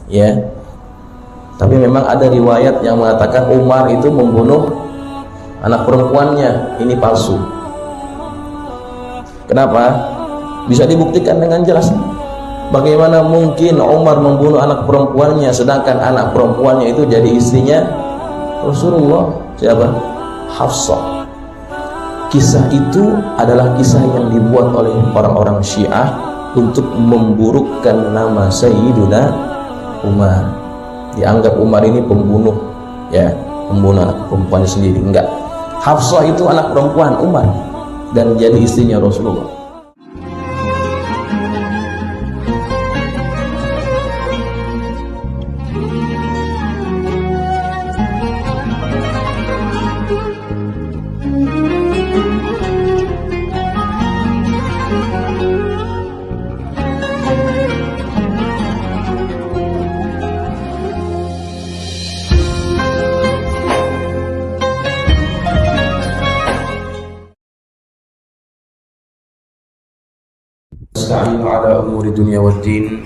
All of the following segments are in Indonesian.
ya. Tapi memang ada riwayat yang mengatakan Umar itu membunuh anak perempuannya. Ini palsu. Kenapa? Bisa dibuktikan dengan jelas. Bagaimana mungkin Umar membunuh anak perempuannya sedangkan anak perempuannya itu jadi istrinya Rasulullah? Siapa? Hafsah. Kisah itu adalah kisah yang dibuat oleh orang-orang Syiah untuk memburukkan nama Sayyiduna Umar. Dianggap Umar ini pembunuh, ya, pembunuh anak perempuannya sendiri. Enggak. Hafsah itu anak perempuan Umar dan jadi istrinya Rasulullah. Nasta'inu ala umuri dunya waddin.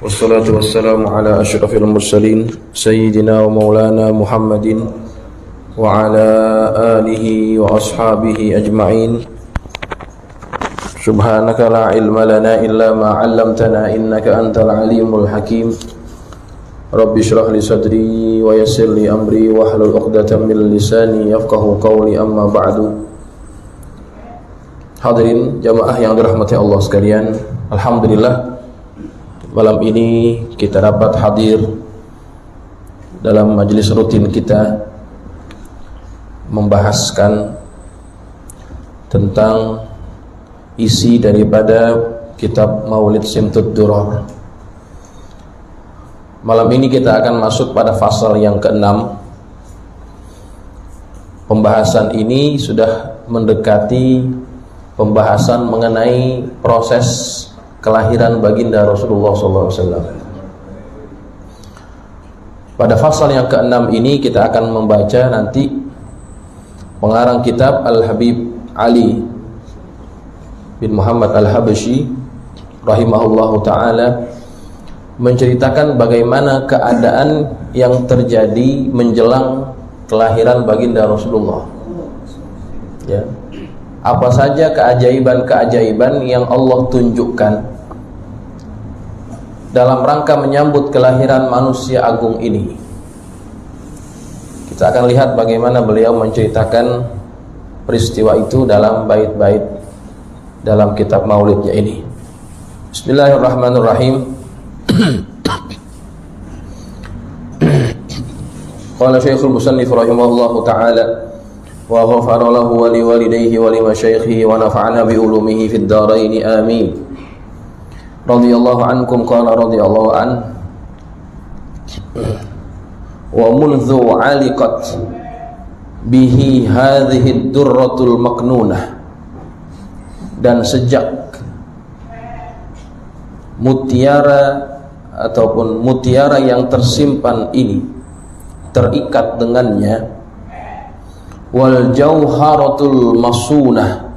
Wassalatu wassalamu ala asyrafil mursalin Sayyidina wa maulana Muhammadin wa ala alihi wa ashabihi ajma'in. Subhanaka la ilma lana illa ma 'allamtana innaka antal alimul hakim. Rabbi shrah li sadri wa yassir li amri wahlul 'uqdatam min lisani yafqahu qawli, amma ba'du. Hadirin jamaah yang dirahmati Allah sekalian, alhamdulillah malam ini kita dapat hadir dalam majelis rutin kita membahaskan tentang isi daripada kitab Maulid Simtud Durar. Malam ini kita akan masuk pada fasal yang ke-6. Pembahasan ini sudah mendekati pembahasan mengenai proses kelahiran baginda Rasulullah SAW. Pada fasal yang ke-6 ini kita akan membaca nanti pengarang kitab Al-Habib Ali bin Muhammad Al-Habsyi rahimahullahu ta'ala menceritakan bagaimana keadaan yang terjadi menjelang kelahiran baginda Rasulullah, ya. Apa saja keajaiban-keajaiban yang Allah tunjukkan dalam rangka menyambut kelahiran manusia agung ini. Kita akan lihat bagaimana beliau menceritakan peristiwa itu dalam bait-bait dalam kitab Maulidnya ini. Bismillahirrahmanirrahim. Qala Syekhul Musannif rahimahullahu ta'ala wa ghafara lahu wa liwalidayhi wa limasyaikhihi wa nafa'ana bi ulumihi fid dharain amin. Radhiyallahu ankum qala radhiyallahu an wa munzu 'aliqat bihi hadhihi ad-durratul maknunah, dan sejak mutiara ataupun mutiara yang tersimpan ini terikat dengannya, wal jauharatul masunah,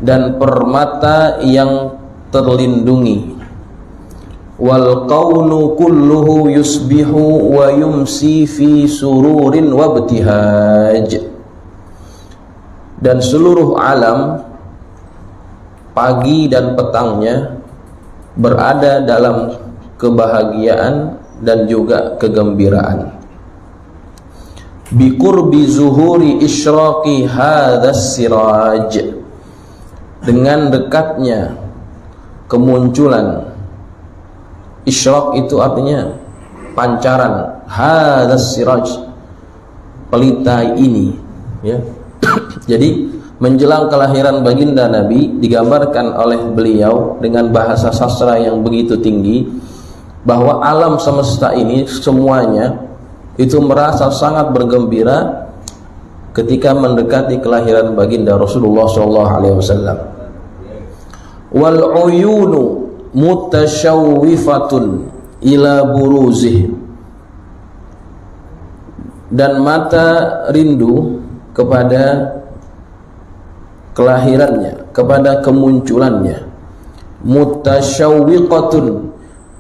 dan permata yang terlindungi, wal kaunu kulluhu yusbihu wa yumsi fi sururin wa ibtihaj, dan seluruh alam pagi dan petangnya berada dalam kebahagiaan dan juga kegembiraan. Biqurbi zuhuri isyraqi hadzas siraj, dengan dekatnya kemunculan. Isyraq itu artinya pancaran, hadzas siraj, pelita ini, ya. Jadi menjelang kelahiran baginda Nabi digambarkan oleh beliau dengan bahasa sastra yang begitu tinggi bahwa alam semesta ini semuanya itu merasa sangat bergembira ketika mendekati kelahiran baginda Rasulullah SAW. Wal uyunu mutasyawwifatun ila buruzih, dan mata rindu kepada kelahirannya, kepada kemunculannya. Mutasyawwiqatun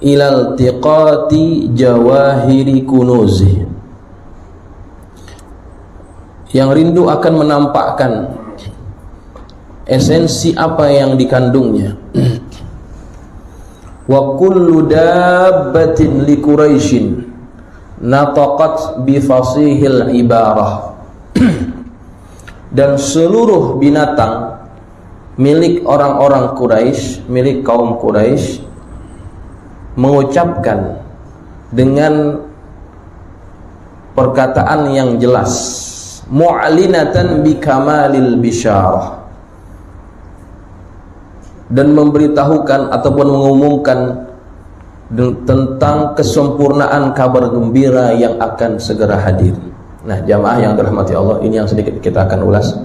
ilal tiqati jawahiri kunuzi, yang rindu akan menampakkan esensi apa yang dikandungnya. Wa kullu dabbatin li Quraisyin nataqat bi fasihil ibarah, dan seluruh binatang milik orang-orang Quraisy, milik kaum Quraisy, mengucapkan dengan perkataan yang jelas, mu'linatan bi kamalil bisyarah, dan memberitahukan ataupun mengumumkan tentang kesempurnaan kabar gembira yang akan segera hadir. Nah, jamaah yang dirahmati Allah, ini yang sedikit kita akan ulas.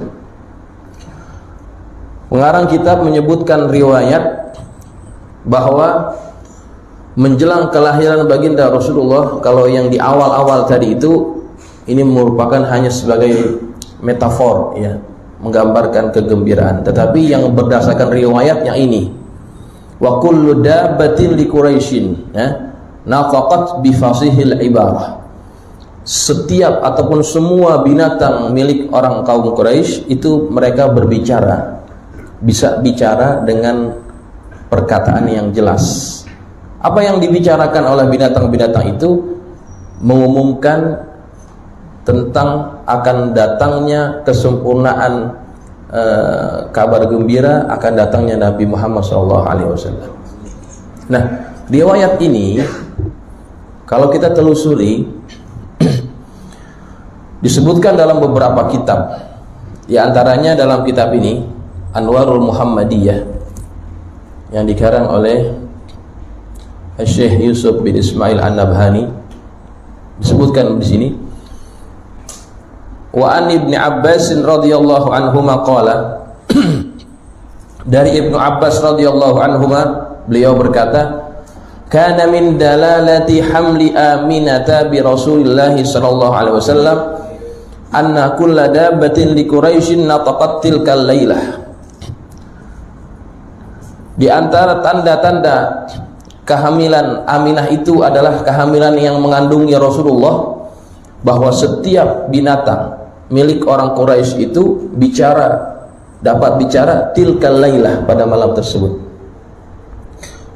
Pengarang kitab menyebutkan riwayat bahwa menjelang kelahiran baginda Rasulullah, kalau yang di awal-awal tadi itu, ini merupakan hanya sebagai metafor, ya, menggambarkan kegembiraan. Tetapi yang berdasarkan riwayat yang ini, wa kullu dabbatin li Quraisyin, ya, nafaqat bi fasihil ibarah, setiap ataupun semua binatang milik orang kaum Quraisy itu mereka berbicara, bisa bicara dengan perkataan yang jelas. Apa yang dibicarakan oleh binatang-binatang itu mengumumkan tentang akan datangnya kesempurnaan kabar gembira, akan datangnya Nabi Muhammad SAW. Nah, riwayat ini kalau kita telusuri disebutkan dalam beberapa kitab. Di antaranya dalam kitab ini Anwarul Muhammadiyah yang dikarang oleh Syekh Yusuf bin Ismail An-Nabhani, disebutkan di sini, wa an Ibnu Abbas radhiyallahu anhuma qala, dari Ibnu Abbas radhiyallahu anhuma, beliau berkata, kana min dalalati hamli Aminata bi Rasulillah sallallahu alaihi wasallam anna kulla dabbatin li Quraisyin nataqat tilkal lailah. Di antara tanda-tanda kehamilan Aminah itu adalah kehamilan yang mengandungi Rasulullah, bahwa setiap binatang milik orang Quraisy itu dapat bicara tilkal lailah, pada malam tersebut.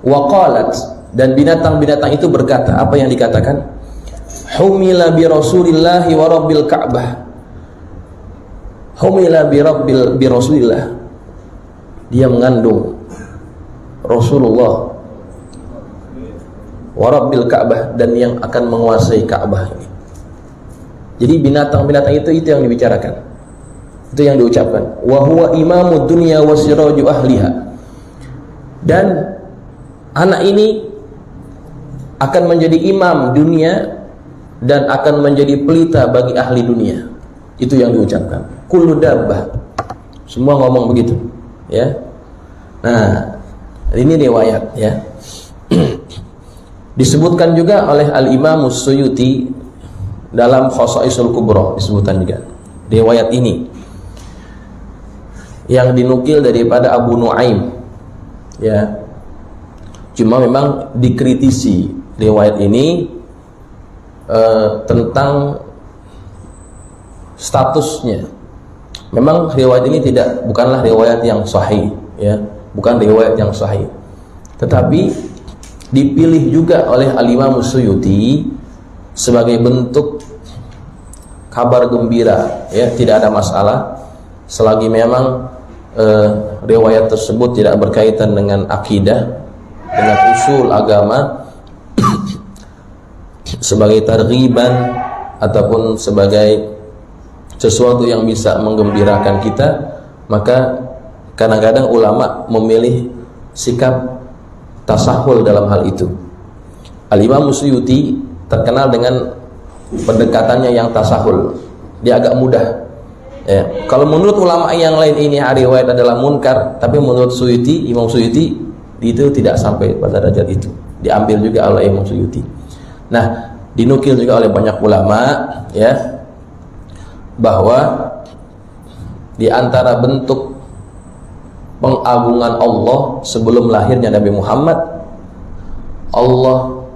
Wa qalat, dan binatang-binatang itu berkata, apa yang dikatakan? Humila bi Rasulillahi wa rabbil Ka'bah. Humila bi Rasulillah, dia mengandung Rasulullah, wa rabbil Ka'bah, dan yang akan menguasai Ka'bah ini. Jadi binatang-binatang itu yang dibicarakan, itu yang diucapkan. Wa huwa imamud dunya wa siraju ahliha, dan anak ini akan menjadi imam dunia dan akan menjadi pelita bagi ahli dunia. Itu yang diucapkan. Kullu dabbah, semua ngomong begitu, ya. Nah, ini riwayat, ya. Disebutkan juga oleh Al-Imam As-Suyuti dalam Khosaisul Kubra, disebutkan juga riwayat ini yang dinukil daripada Abu Nuaim, ya. Cuma memang dikritisi riwayat ini tentang statusnya. Memang riwayat ini bukanlah riwayat yang sahih, ya, bukan riwayat yang sahih. Tetapi dipilih juga oleh Al-Imam Suyuti sebagai bentuk kabar gembira, ya, tidak ada masalah selagi memang riwayat tersebut tidak berkaitan dengan akidah, dengan usul agama, sebagai targhiban ataupun sebagai sesuatu yang bisa menggembirakan kita, maka kadang-kadang ulama memilih sikap tasahul dalam hal itu. Al-Imam Suyuti terkenal dengan pendekatannya yang tasahul, dia agak mudah, ya. Kalau menurut ulama yang lain ini riwayat adalah munkar, tapi menurut Suyuti, Imam Suyuti, itu tidak sampai pada derajat itu, diambil juga oleh Imam Suyuti. Nah, dinukil juga oleh banyak ulama, ya, bahwa di antara bentuk pengagungan Allah sebelum lahirnya Nabi Muhammad, Allah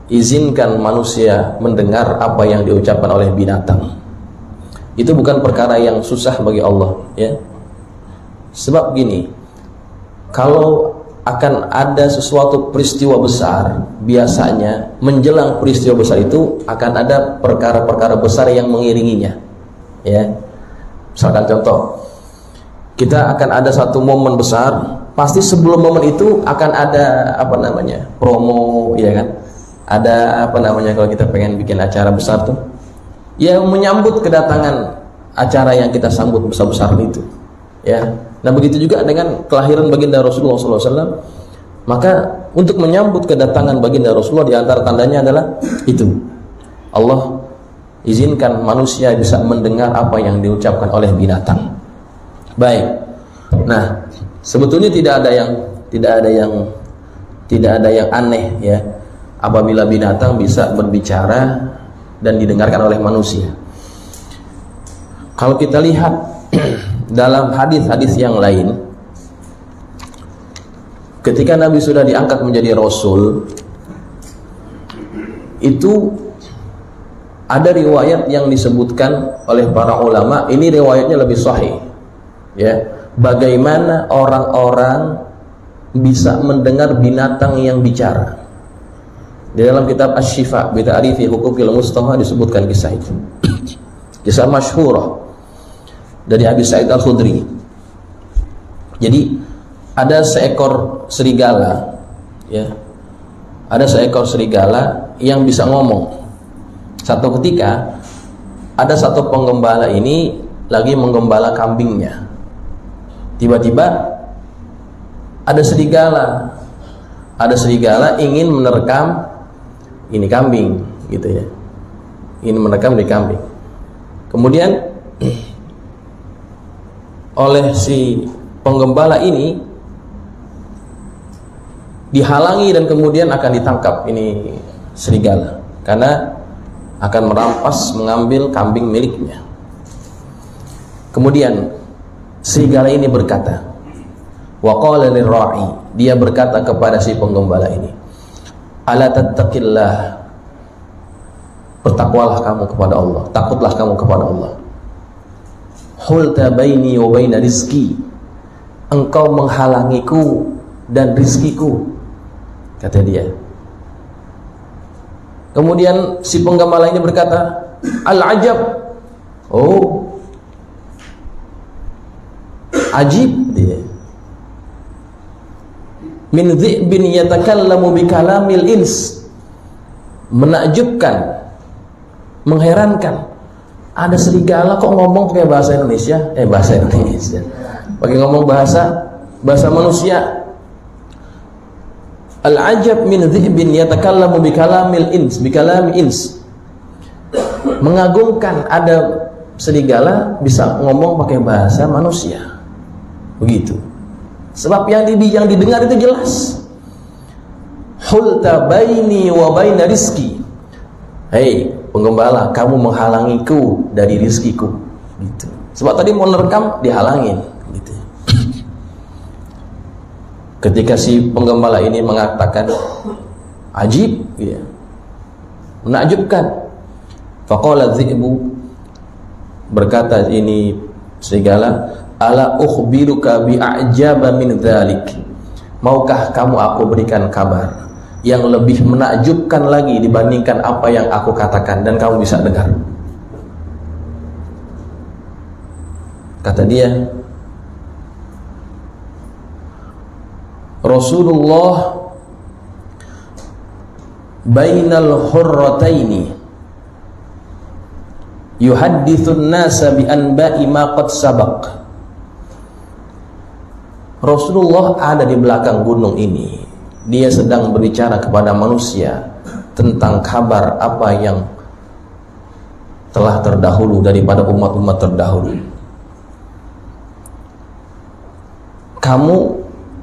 izinkan manusia mendengar apa yang diucapkan oleh binatang. Itu bukan perkara yang susah bagi Allah, ya. Sebab gini, kalau akan ada sesuatu peristiwa besar, biasanya menjelang peristiwa besar itu akan ada perkara-perkara besar yang mengiringinya, ya. Misalkan contoh, kita akan ada satu momen besar, pasti sebelum momen itu akan ada promo, ya kan? Ada kalau kita pengen bikin acara besar tuh, ya, menyambut kedatangan acara yang kita sambut besar-besaran itu, ya. Nah, begitu juga dengan kelahiran baginda Rasulullah SAW. Maka untuk menyambut kedatangan baginda Rasulullah, di antara tandanya adalah itu, Allah izinkan manusia bisa mendengar apa yang diucapkan oleh binatang. Baik. Nah, sebetulnya tidak ada yang aneh, ya, apabila binatang bisa berbicara dan didengarkan oleh manusia. Kalau kita lihat dalam hadis-hadis yang lain, ketika Nabi sudah diangkat menjadi Rasul, itu ada riwayat yang disebutkan oleh para ulama, ini riwayatnya lebih sahih, ya, bagaimana orang-orang bisa mendengar binatang yang bicara. Di dalam kitab Asy-Syifa bi Ta'rifi Huquqil Mustafa disebutkan kisah itu. Kisah masyhurah dari Abi Sa'id Al-Khudri. Jadi ada seekor serigala, ya. Ada seekor serigala yang bisa ngomong. Satu ketika ada satu penggembala ini lagi menggembala kambingnya. Tiba-tiba ada serigala ingin menerkam ini kambing, gitu ya. Ingin menerkam di kambing. Kemudian oleh si penggembala ini dihalangi dan kemudian akan ditangkap ini serigala karena akan merampas, mengambil kambing miliknya. Kemudian serigala ini berkata, wa qala lirra'i, dia berkata kepada si penggembala ini, ala tattaqillah, bertakwalah kamu kepada Allah, takutlah kamu kepada Allah. Hulta baini wa baina rizki, engkau menghalangiku dan rizkiku, kata dia. Kemudian si penggembala ini berkata, al-ajab, oh, ajib dia. Min dhi'bin yatakallamu bikalamil ins, menakjubkan, mengherankan. Ada serigala kok ngomong pakai bahasa Indonesia, pakai ngomong bahasa manusia. Al-ajab min dhi'bin yatakallamu bikalamil ins, bikalami ins. Mengagumkan, ada serigala bisa ngomong pakai bahasa manusia. Begitu. Sebab yang didengar itu jelas. Hulta baini wa baina rizki. Hei penggembala, kamu menghalangiku dari rizkiku, gitu. Sebab tadi mau nerekam dihalangin, gitu. Ketika si penggembala ini mengatakan ajib, ya, menakjubkan, faqala dhi'bu, berkata ini serigala, ala ukhbiruka bi'ajaba min dzalik, maukah kamu aku berikan kabar yang lebih menakjubkan lagi dibandingkan apa yang aku katakan dan kamu bisa dengar. Kata dia, Rasulullah bainal hurrataini yuhaddithun nasa bi anba'i ma qad sabaq. Rasulullah ada di belakang gunung ini. Dia sedang berbicara kepada manusia tentang kabar apa yang telah terdahulu daripada umat-umat terdahulu. Kamu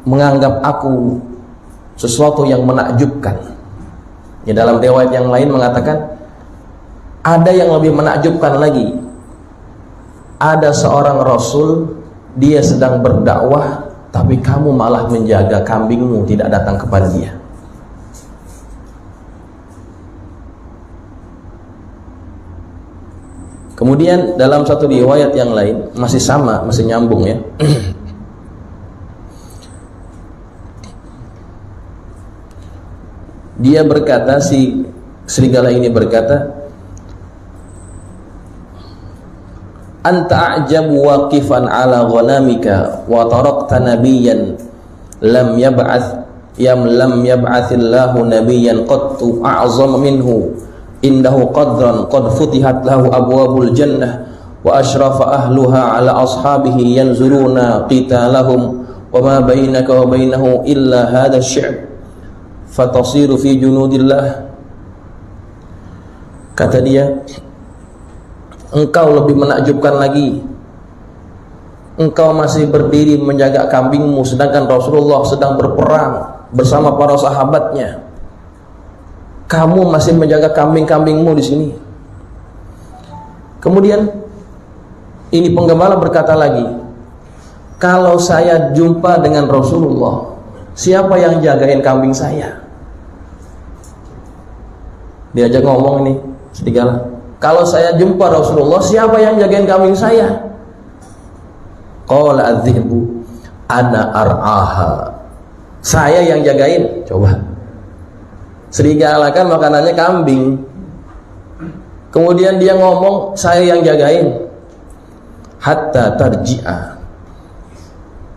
menganggap aku sesuatu yang menakjubkan. Ya, dalam riwayat yang lain mengatakan ada yang lebih menakjubkan lagi. Ada seorang Rasul, dia sedang berdakwah, tapi kamu malah menjaga kambingmu tidak datang kepada dia. Kemudian dalam satu riwayat yang lain masih sama, masih nyambung ya. Dia berkata, si serigala ini berkata, anta a'jabu waqifan ala ghanamika wa tarakta nabiyyan lam yab'athillahu nabiyyan qattu a'zama minhu indahu qadran qad futihat lahu abwabul jannah wa ashrafa ahluha ala ashabihi yanzuruna qitalahum wa ma bainaka wa bainahu illa hadha asy-syi'b fatasiru fi junudillah. Kata dia, engkau lebih menakjubkan lagi, engkau masih berdiri menjaga kambingmu sedangkan Rasulullah sedang berperang bersama para sahabatnya. Kamu masih menjaga kambing-kambingmu di sini. Kemudian ini penggembala berkata lagi, kalau saya jumpa dengan Rasulullah, siapa yang jagain kambing saya? Diajak ngomong ini serigala, kalau saya jumpa Rasulullah, siapa yang jagain kambing saya? Qala adz-dzi'bu ana ar'aha, saya yang jagain. Coba, serigala kan makanannya kambing, kemudian dia ngomong saya yang jagain. Hatta tarji'a,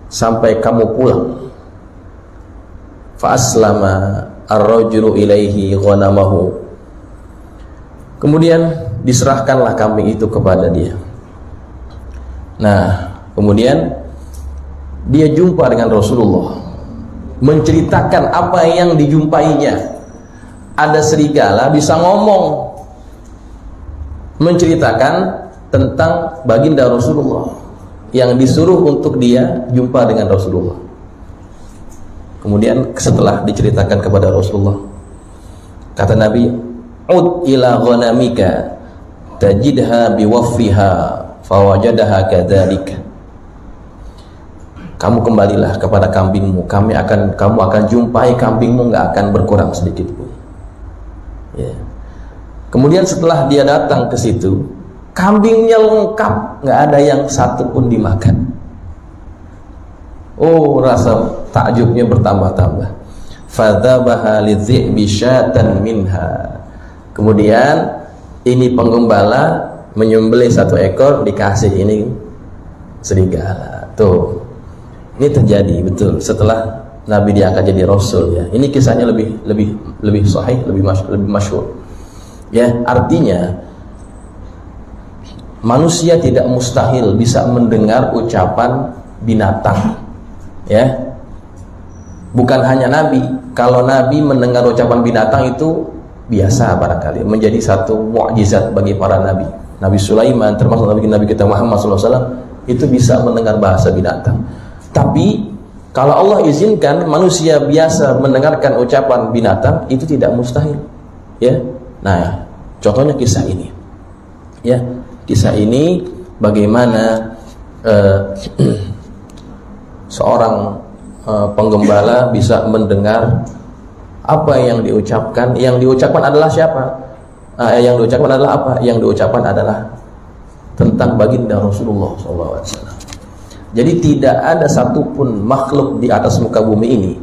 sampai kamu pulang. Fa aslama ar-rajulu ilaihi ghanamahu, kemudian diserahkanlah kambing itu kepada dia. Nah, kemudian dia jumpa dengan Rasulullah, menceritakan apa yang dijumpainya. Ada serigala bisa ngomong, menceritakan tentang baginda Rasulullah yang disuruh untuk dia jumpa dengan Rasulullah. Kemudian setelah diceritakan kepada Rasulullah, kata Nabi, ud ila ghanamika tajidha biwaffiha fawajadaha kadzalika. Kamu kembalilah kepada kambingmu, kamu akan jumpai kambingmu nggak akan berkurang sedikit pun. Ya. Kemudian setelah dia datang ke situ, kambingnya lengkap, nggak ada yang satu pun dimakan. Oh, rasa takjubnya bertambah-tambah. Fadzabaha lidhi'bi syatan minha. Kemudian ini penggembala menyembelih satu ekor, dikasih ini serigala. Tuh, ini terjadi betul setelah Nabi diangkat jadi Rasul ya. Ini kisahnya lebih sahih, lebih masyhur. Ya, artinya manusia tidak mustahil bisa mendengar ucapan binatang. Ya, bukan hanya Nabi. Kalau Nabi mendengar ucapan binatang itu biasa barangkali, menjadi satu mukjizat bagi para nabi. Nabi Sulaiman termasuk Nabi kita Muhammad SAW itu bisa mendengar bahasa binatang. Tapi kalau Allah izinkan manusia biasa mendengarkan ucapan binatang, itu tidak mustahil. Ya, nah contohnya kisah ini. Ya, kisah ini bagaimana seorang penggembala bisa mendengar apa yang diucapkan. Yang diucapkan adalah siapa? Yang diucapkan adalah apa? Yang diucapkan adalah tentang baginda Rasulullah SAW. Jadi tidak ada satupun makhluk di atas muka bumi ini,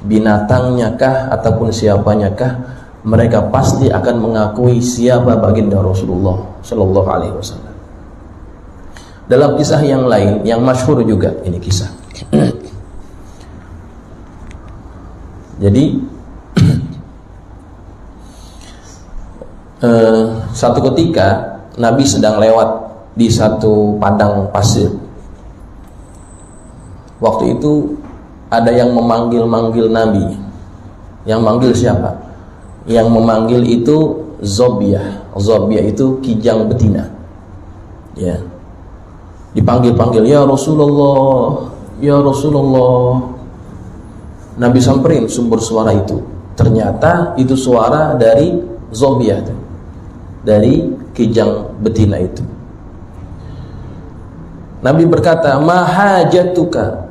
binatangnya kah ataupun siapanya kah, mereka pasti akan mengakui siapa baginda Rasulullah SAW. Dalam kisah yang lain yang masyhur juga ini kisah. Jadi satu ketika Nabi sedang lewat di satu padang pasir. Waktu itu ada yang memanggil-manggil Nabi. Yang manggil siapa? Yang memanggil itu Zobiah. Zobiah itu kijang betina. Ya. Dipanggil-panggil, ya Rasulullah, ya Rasulullah. Nabi samperin sumber suara itu. Ternyata itu suara dari Zobiah, dari kijang betina itu. Nabi berkata, mahajatuka,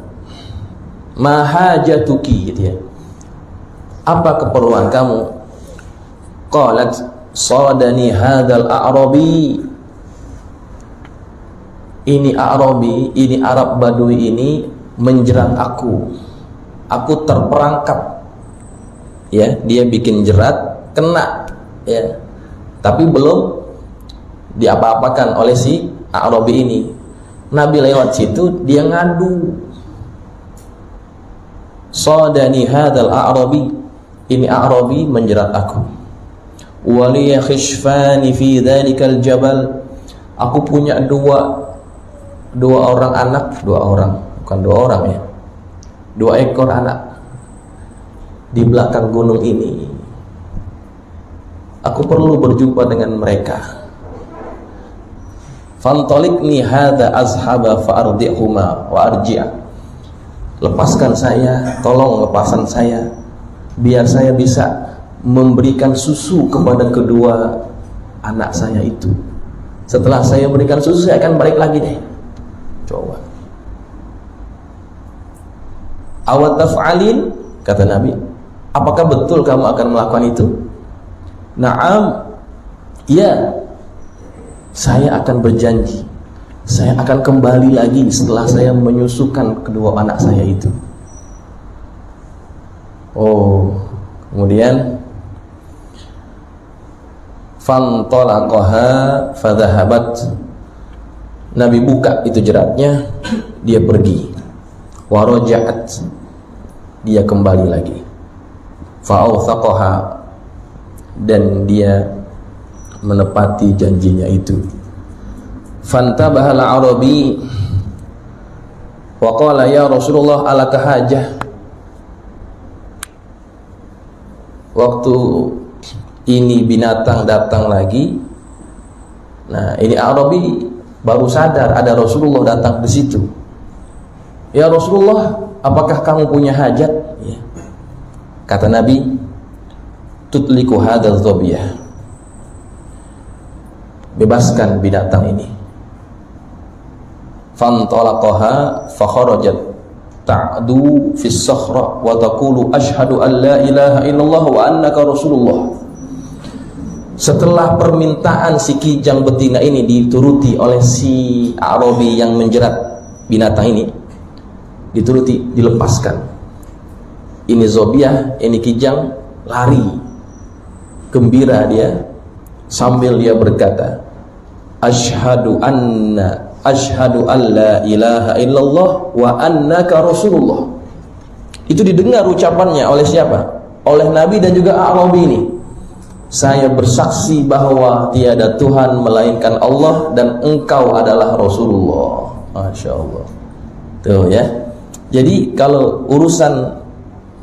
mahajatuki, gitu ya. Apa keperluan kamu? Qalat sadani hadzal a'rabi ini Arabi, ini Arab Badui ini menjerat aku terperangkap, ya, dia bikin jerat, kena, ya, tapi belum diapa-apakan oleh si Arabi ini. Nabi lewat situ, dia ngadu, sadani hadzal Arabi, ini Arabi menjerat aku, waliya khishfani fi dzalikal jabal, aku punya dua orang anak, bukan dua orang ya, 2 ekor anak di belakang gunung ini. Aku perlu berjumpa dengan mereka. Fantalikni hadza azhaba fa ardihuma wa arji'a. Lepaskan saya, tolong lepaskan saya, biar saya bisa memberikan susu kepada kedua anak saya itu. Setelah saya berikan susu, saya akan balik lagi deh. Coba. Awat taf'alin, kata Nabi, apakah betul kamu akan melakukan itu? Naam, ya, saya akan berjanji, saya akan kembali lagi setelah saya menyusukan kedua anak saya itu. Oh, kemudian fantalaqaha fadhahabat, Nabi buka itu jeratnya, dia pergi. Waraja'at, dia kembali lagi. Fa'awthaqaha, dan dia menepati janjinya itu. Fantabaha al-Arabi wa qala ya Rasulullah alaka hajah. Waktu ini binatang datang lagi. Nah, ini Arabi baru sadar ada Rasulullah datang di situ. Ya Rasulullah, apakah kamu punya hajat? Ya. Kata Nabi, tutliku hadzal dhabiyah, bebaskan binatang ini. Fantalaqaha fa kharajat ta'du fis sakhra wa taqulu asyhadu an la ilaha illallah wa annaka rasulullah. Setelah permintaan si kijang betina ini dituruti oleh si Arabi yang menjerat binatang ini, dituruti, dilepaskan. Ini Zobiah, ini kijang, lari gembira dia sambil dia berkata, asyhadu an la ilaha illallah wa annaka rasulullah. Itu didengar ucapannya oleh siapa? Oleh Nabi dan juga Arabi ini. Saya bersaksi bahwa tiada Tuhan melainkan Allah dan engkau adalah Rasulullah. Masya Allah. Tuh ya. Jadi kalau urusan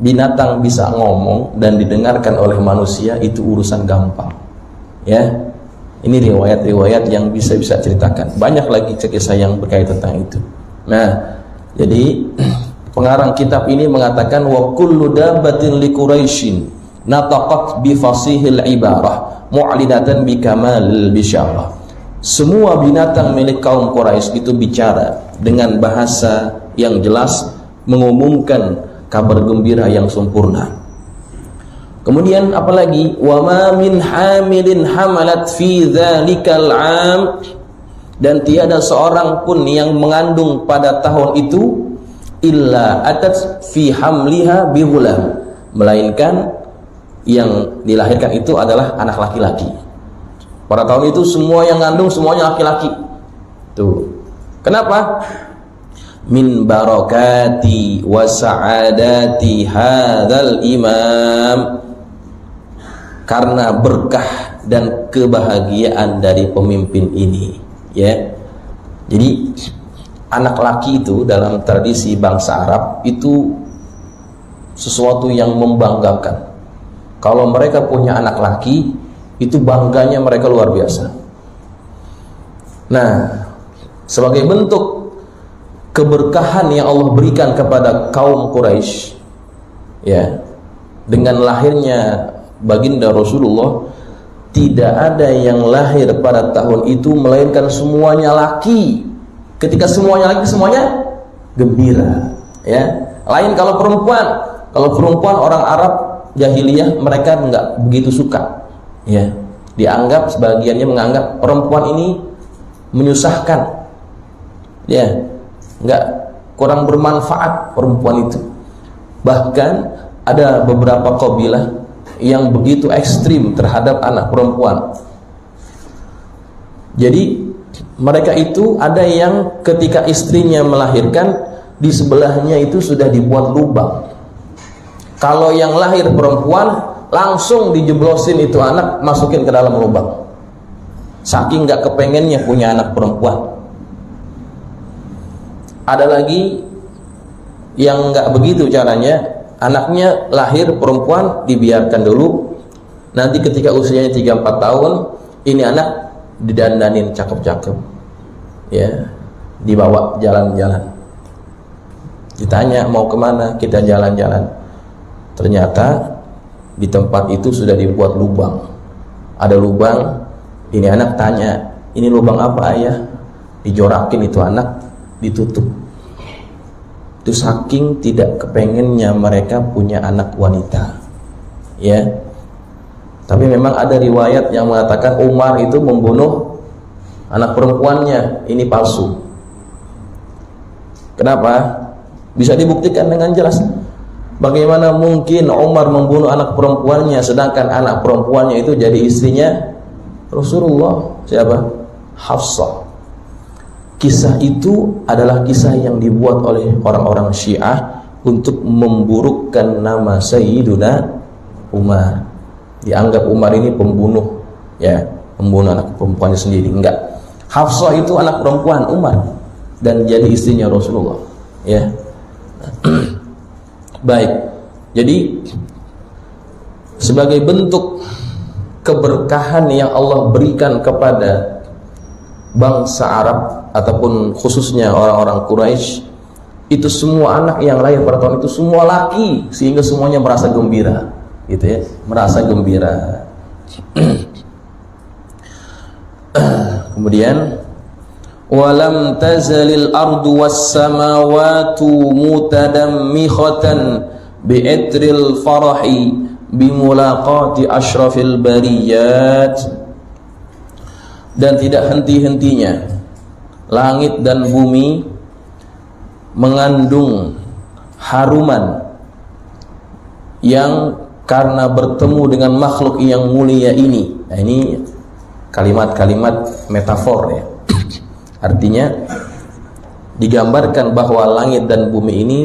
binatang bisa ngomong dan didengarkan oleh manusia, itu urusan gampang. Ya. Ini riwayat-riwayat yang bisa ceritakan. Banyak lagi kisah yang berkaitan tentang itu. Nah, jadi pengarang kitab ini mengatakan wa kullu dabbatin li Quraisyin nataqat bi fasihil ibarah mu'linatan bi kamalil bisyarah. Semua binatang milik kaum Quraisy itu bicara dengan bahasa yang jelas, mengumumkan kabar gembira yang sempurna. Kemudian apalagi, wa ma min hamilin hamalat fi dzalikal 'am, dan tiada seorang pun yang mengandung pada tahun itu illa atat fi hamliha bi ghulam, melainkan yang dilahirkan itu adalah anak laki-laki. Pada tahun itu semua yang ngandung semuanya laki-laki. Tuh. Kenapa? Min barakati wa sa'adati hadzal imam, karena berkah dan kebahagiaan dari pemimpin ini, ya. Jadi anak laki itu dalam tradisi bangsa Arab itu sesuatu yang membanggakan. Kalau mereka punya anak laki, itu bangganya mereka luar biasa. Nah, sebagai bentuk keberkahan yang Allah berikan kepada kaum Quraisy, ya, dengan lahirnya baginda Rasulullah, tidak ada yang lahir pada tahun itu melainkan semuanya laki. Ketika semuanya laki, semuanya gembira, ya. Lain kalau perempuan orang Arab jahiliyah, mereka enggak begitu suka, ya. Dianggap, sebagiannya menganggap perempuan ini menyusahkan, Ya, nggak kurang bermanfaat perempuan itu. Bahkan ada beberapa qabilah yang begitu ekstrim terhadap anak perempuan. Jadi mereka itu ada yang ketika istrinya melahirkan, di sebelahnya itu sudah dibuat lubang. Kalau yang lahir perempuan, langsung dijeblosin itu anak, masukin ke dalam lubang. Saking nggak kepengennya punya anak perempuan. Ada lagi yang nggak begitu caranya, anaknya lahir perempuan dibiarkan dulu, nanti ketika usianya 3-4 tahun ini anak didandanin cakep-cakep, ya, dibawa jalan-jalan, ditanya mau kemana, kita jalan-jalan, ternyata di tempat itu sudah dibuat lubang, ada lubang. Ini anak tanya, ini lubang apa ayah? Dijorakin itu anak, ditutup. Itu saking tidak kepengennya mereka punya anak wanita, ya. Tapi memang ada riwayat yang mengatakan Umar itu membunuh anak perempuannya. Ini palsu. Kenapa? Bisa dibuktikan dengan jelas. Bagaimana mungkin Umar membunuh anak perempuannya, sedangkan anak perempuannya itu jadi istrinya Rasulullah. Siapa? Hafsah. Kisah itu adalah kisah yang dibuat oleh orang-orang Syiah untuk memburukkan nama Sayyiduna Umar. Dianggap Umar ini pembunuh, ya, pembunuh anak perempuannya sendiri. Enggak. Hafsah itu anak perempuan Umar dan jadi istrinya Rasulullah, ya. Baik. Jadi sebagai bentuk keberkahan yang Allah berikan kepada bangsa Arab ataupun khususnya orang-orang Quraisy, itu semua anak yang lahir pada tahun itu semua laki, sehingga semuanya merasa gembira, gitu ya, merasa gembira. Kemudian walam tazalil ardu was samawati mutadammikhatan bi'atril farahi bimulaqati asyrafil bariyat, dan tidak henti-hentinya langit dan bumi mengandung haruman yang karena bertemu dengan makhluk yang mulia ini. Nah, ini kalimat-kalimat metafor, ya. Artinya digambarkan bahwa langit dan bumi ini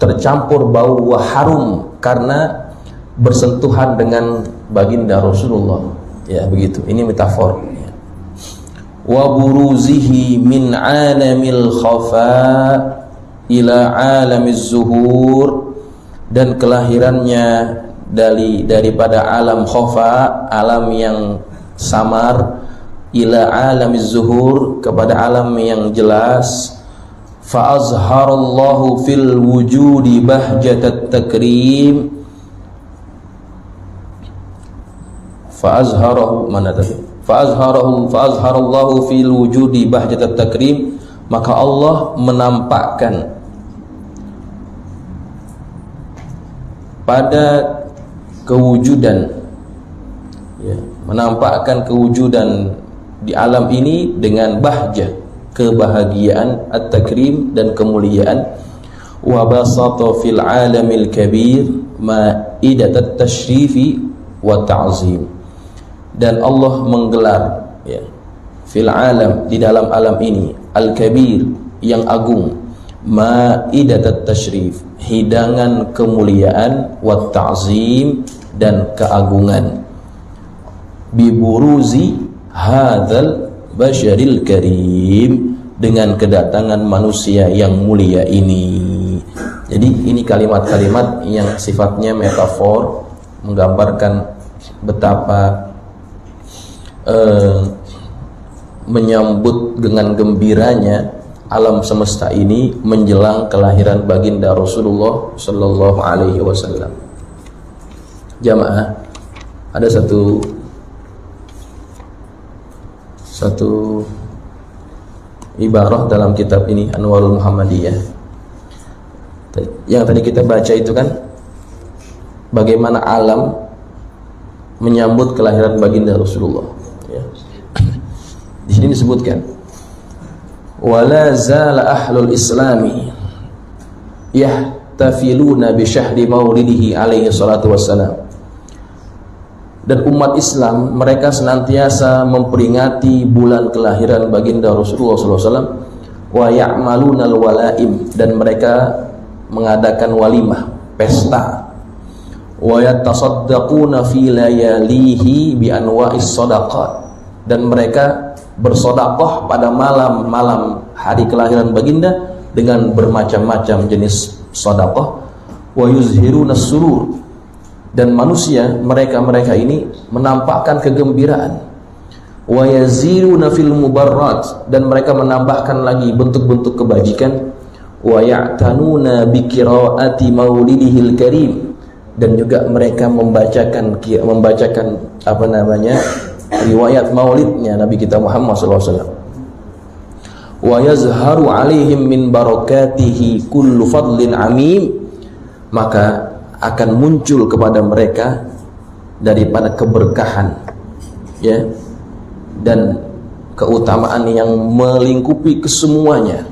tercampur bau harum karena bersentuhan dengan baginda Rasulullah, ya, begitu. Ini metafor, ya. Wa buruzihi min alamil khafa ila alamiz zuhur, dan kelahirannya daripada alam khafa, alam yang samar, ila alamiz zuhur, kepada alam yang jelas. Fa azharallahu fil wujudi bahjatat takrim, fa azharahu mana tadi? Fa azharallahu fil wujudi bahjatat takrim, maka Allah menampakkan pada kewujudan, ya, menampakkan kewujudan di alam ini dengan bahjah, kebahagiaan, at-takrim, dan kemuliaan. Wa basata fil alamil kabir ma'idat tashrifi wa ta'zim, dan Allah menggelar, ya, fil alam, di dalam alam ini, al-kabir, yang agung, ma'idat tashrif, hidangan kemuliaan, wa ta'zim, dan keagungan, biburuzi hadzal basyaril karim, dengan kedatangan manusia yang mulia ini. Jadi ini kalimat-kalimat yang sifatnya metafor, menggambarkan betapa menyambut dengan gembiranya alam semesta ini menjelang kelahiran baginda Rasulullah Sallallahu Alaihi Wasallam. Jamaah, ada satu ibarah dalam kitab ini, Anwarul Muhammadiyah, yang tadi kita baca itu kan, bagaimana alam menyambut kelahiran baginda Rasulullah, ya. Di sini disebutkan wala zala ahlul islami yahtafiluna bi syahri maulidihi alaihi salatu wassalam. Dan umat Islam mereka senantiasa memperingati bulan kelahiran baginda Rasulullah SAW, wa ya'maluna al-walaim, dan mereka mengadakan walimah, pesta, wa yatasaddaquna fi layalihi bi anwa'is shadaqat, dan mereka bersedekah pada malam-malam hari kelahiran baginda dengan bermacam-macam jenis sedekah, wa yuzhiruna surur, dan manusia mereka ini menampakkan kegembiraan, wa yaziruna fil mubarrat, dan mereka menambahkan lagi bentuk-bentuk kebajikan, wa ya'tanuna bi qiraati maulidihil karim, dan juga mereka membacakan riwayat maulidnya Nabi kita Muhammad SAW. Wa yazharu alaihim min barakatihi kullu fadlin amim, maka akan muncul kepada mereka daripada keberkahan, ya, dan keutamaan yang melingkupi kesemuanya.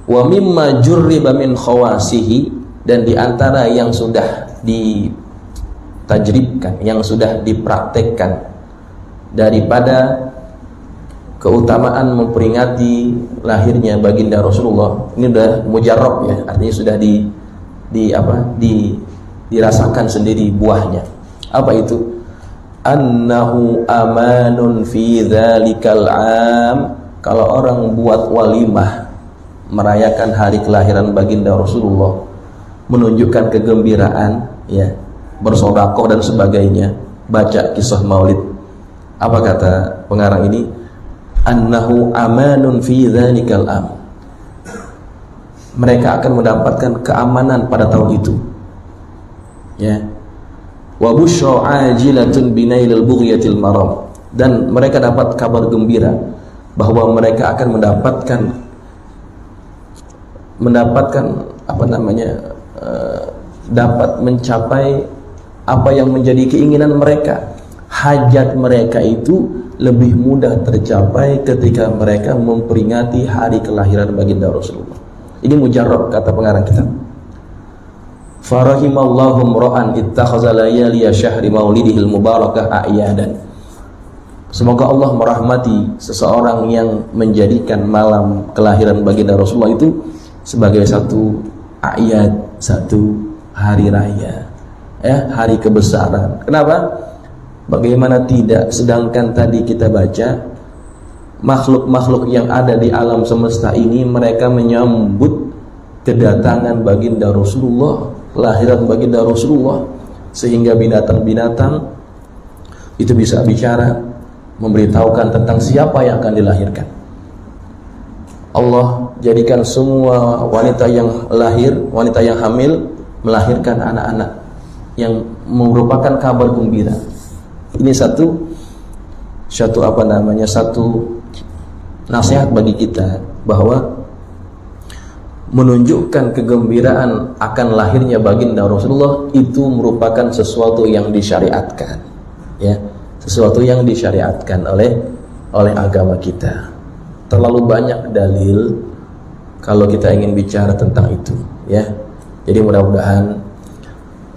Wa mimma jurriba min khawasihi, dan diantara yang sudah ditajribkan, yang sudah dipraktekkan daripada keutamaan memperingati lahirnya baginda Rasulullah, ini sudah mujarrab, ya, artinya sudah dirasakan sendiri buahnya. Apa itu? Annahu amanun fi dzalikal am, kalau orang buat walimah merayakan hari kelahiran baginda Rasulullah, menunjukkan kegembiraan, ya, bersedekah dan sebagainya, baca kisah maulid. Apa kata pengarang ini? Annahu amanun fi dzalikal am, mereka akan mendapatkan keamanan pada tahun itu, ya. Wa busyra ajilatun binailil bughyatil maram, dan mereka dapat kabar gembira bahwa mereka akan dapat mencapai apa yang menjadi keinginan mereka. Hajat mereka itu lebih mudah tercapai ketika mereka memperingati hari kelahiran baginda Rasulullah. Ini mujarrab, kata pengarang kitab. Farahimallahu mra'an ittakhadha layaliya syahri maulidihil mubarakah a'yadan. Semoga Allah merahmati seseorang yang menjadikan malam kelahiran baginda Rasulullah itu sebagai satu a'yad, satu hari raya, ya, hari kebesaran. Kenapa? Bagaimana tidak, sedangkan tadi kita baca makhluk-makhluk yang ada di alam semesta ini mereka menyambut kedatangan baginda Rasulullah, kelahiran baginda Rasulullah, sehingga binatang-binatang itu bisa bicara, memberitahukan tentang siapa yang akan dilahirkan. Allah jadikan semua wanita yang lahir, wanita yang hamil melahirkan anak-anak yang merupakan kabar gembira. Ini satu nasihat bagi kita, bahwa menunjukkan kegembiraan akan lahirnya baginda Rasulullah itu merupakan sesuatu yang disyariatkan, ya, sesuatu yang disyariatkan oleh agama kita. Terlalu banyak dalil kalau kita ingin bicara tentang itu, ya. Jadi mudah-mudahan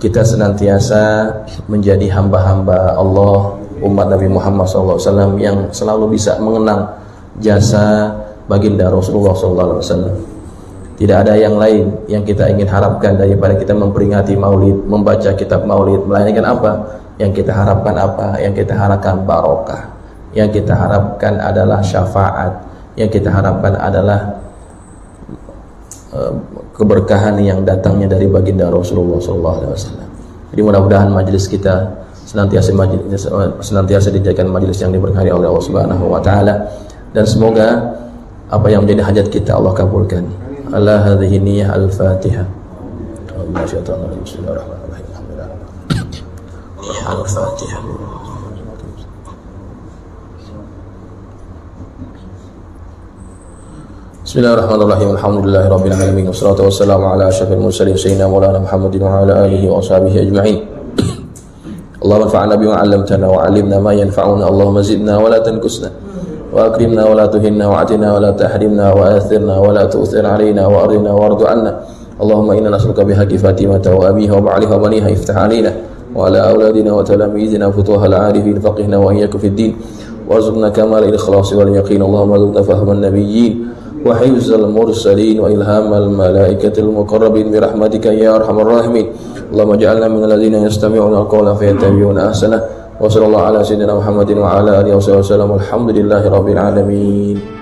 kita senantiasa menjadi hamba-hamba Allah, umat Nabi Muhammad SAW, yang selalu bisa mengenang jasa baginda Rasulullah SAW. Tidak ada yang lain yang kita ingin harapkan daripada kita memperingati maulid, membaca kitab maulid, melainkan apa? Yang kita harapkan apa? Yang kita harapkan barokah, yang kita harapkan adalah syafaat, yang kita harapkan adalah keberkahan yang datangnya dari baginda Rasulullah SAW. Jadi mudah-mudahan majelis kita senantiasa dijadikan majelis yang diberkahi oleh Allah Subhanahu wa taala, dan semoga apa yang menjadi hajat kita Allah kabulkan. Ala hadhihi niyyah al-Fatihah. Bismillahirrahmanirrahim. Al-Fatihah. Bismillahirrahmanirrahim. Alhamdulillahirabbil alamin. Wassalatu wassalamu ala asyrafil mursalin sayyidina Maulana Muhammadin wa ala alihi wa ashabihi ajma'in. Allahumma anfa'na bima 'allamtana wa 'allimna ma yanfa'una. Allahumma zidna wa la tanqusna. وأكرمنا ولا تهنا وأعطنا ولا تحرمنا وآثرنا ولا تؤثر علينا وأرنا وارض عنا. اللهم إنا نسألك بحق فاطمة وأبيها وبعلها وبنيها افتح علينا وعلى أولادنا وتلاميذنا فتوح العارفين فقهنا وإياك في الدين وارزقنا كمال الإخلاص واليقين. اللهم ارزقنا فهم النبيين وحفظ المرسلين وإلهام الملائكة المقربين برحمتك يا أرحم الراحمين. اللهم اجعلنا من الذين يستمعون القول فيتبعون أحسنه. وصلى الله على سيدنا محمد وعلى آله وصحبه وسلم. الحمد لله رب العالمين.